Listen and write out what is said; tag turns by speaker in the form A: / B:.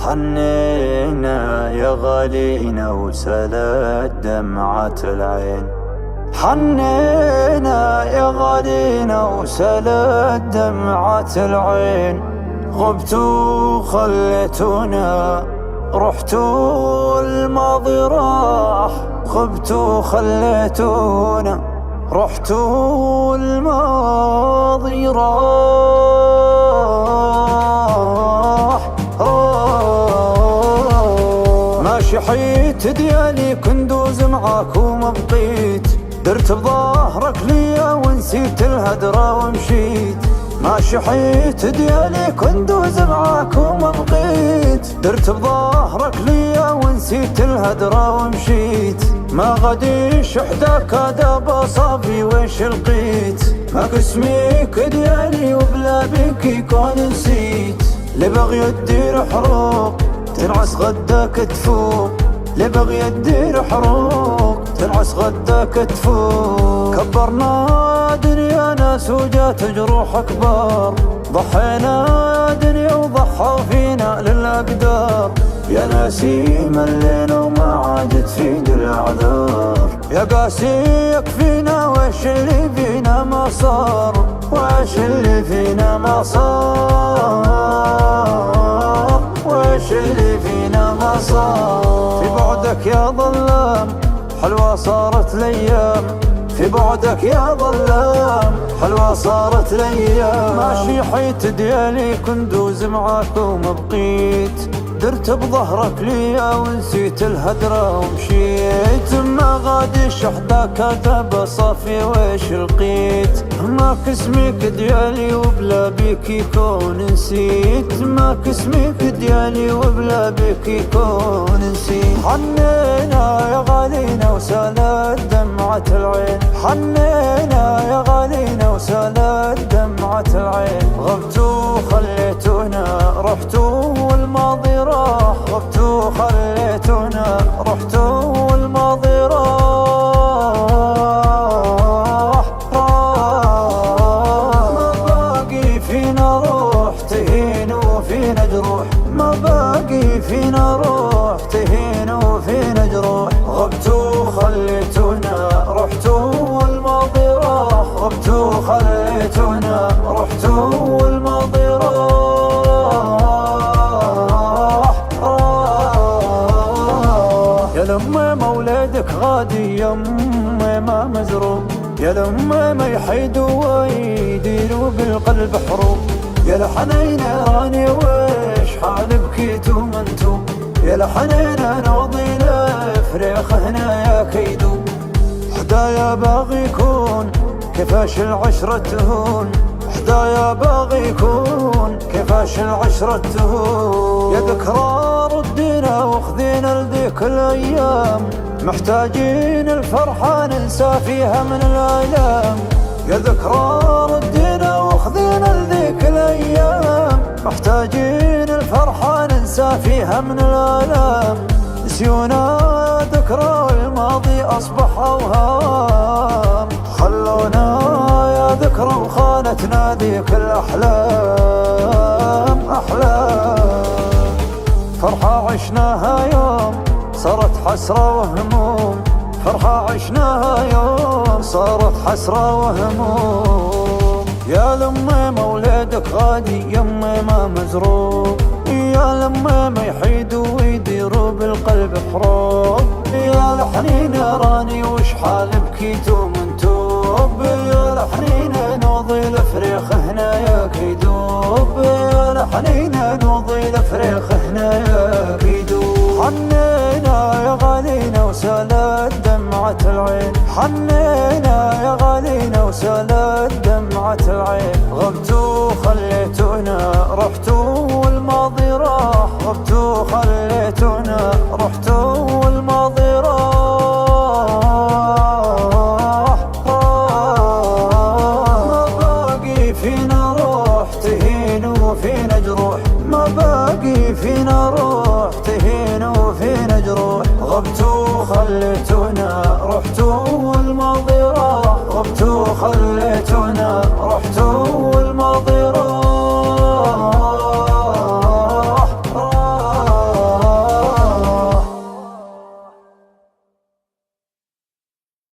A: حنينا يا غالينا وسالت دمعة العين. حنينا يا غالينا وسالت دمعة العين. غبتوا خليتونا رحتوا الماضي راح. غبتوا خليتونا رحتوا الماضي راح. ماشي حيت ديالي كندوز معاك وما بقيت. درت بظهرك ليا ونسيت الهدرة ومشيت. ماشي حيت ديالي كندوز معاك وما بقيت. درت بظهرك ليا ونسيت الهدرة ومشيت. ما غاديش حداك دابا صافي ويش لقيت. ما قسميك ديالي وبلا بيك يكون نسيت. اللي باغي دير حروق تنعس غداك تفوق. اللي باغي دير حروق تنعس غداك تفوق. كبرنا دنيا ناس وجات جروح اكبر. ضحينا دنيا وضحوا فينا للاقدار. يا ناسي ملينا وما عادت فينا الاعذار. يا قاسي يكفينا وش اللي فينا ما صار. وش اللي فينا ما صار. وش اللي فينا ما صار. في بعدك يا ظلام حلوة صارت الايام. في بعدك يا ظلام حلوة صارت الايام. ماشي حيت ديالي كندوز معاك وما بقيت. درت بظهرك ليا ونسيت الهدرة ومشيت. ما غاديش حداك دابا صافي ويش لقيت. ما كسميك ديالي وبلا بيك يكون نسيت. ما كسميك ديالي وبلا بيك يكون نسيت. حنينا يا غالينا وسالت دمعة العين. حنينا يا غالينا وسالت دمعة العين. غبتوا خليتونا رحتوا والماضي راح. غبتوا خليتونا رحتوا والماضي راح. ما باقي فينا روح تهين وفينا جروح. ما باقي فينا روح تهين وفينا جروح. غبتوا خليتونا رحتوا والماضي راح. غبتوا خليتونا رحتوا والماضي راح. يا لما مولدك غادي يمي ما مزروب. يا لما ما يحيدوا ويديروا بالقلب حروب. يا لحنين راني وش حال بكيتو منتو. يا لحنين نوضي لفريخ هنا يا كيدو. حدايا باغي يكون كيفاش العشرة تهون. حدايا باغي يكون كيفاش العشرة تهون. يا ذكرى ردينا وخذينا لذيك الايام. محتاجين الفرحة ننسى فيها من الآلام. يا ذكرى ردينا وخذينا لذيك الايام. محتاجين الفرحة ننسى فيها من الآلام. نسيونا ذكرى الماضي أصبح أوهام. خلونا يا ذكرى وخانتنا ذيك الأحلام. أحلام فرحة عشناها يوم صارت حسرة وهموم. فرحة عشناها يوم صارت حسرة وهموم. يا لما مولدك غادي يمي ما مزروب. يا لما ما يحيدوا ويديروا بالقلب حروب. يا لحنين راني وش حال بكيتو من توب. يا لحنين نوضي لفريخ هنا يا كيدوب. يا لحنين نوضي لفريخ هنا يا كيدوب. حنينا يا غالينا وسالت دمعة العين. حنينا يا غالينا وسالت دمعة العين. غبتوا خليتونا رحتوا والماضي راح. غبتوا خليتونا رحتوا والماضي راح. ما باقي فينا روح تهين وفينا جروح. ما باقي فينا روح تهين وفينا جروح. غبتوا خليتونا رحتوا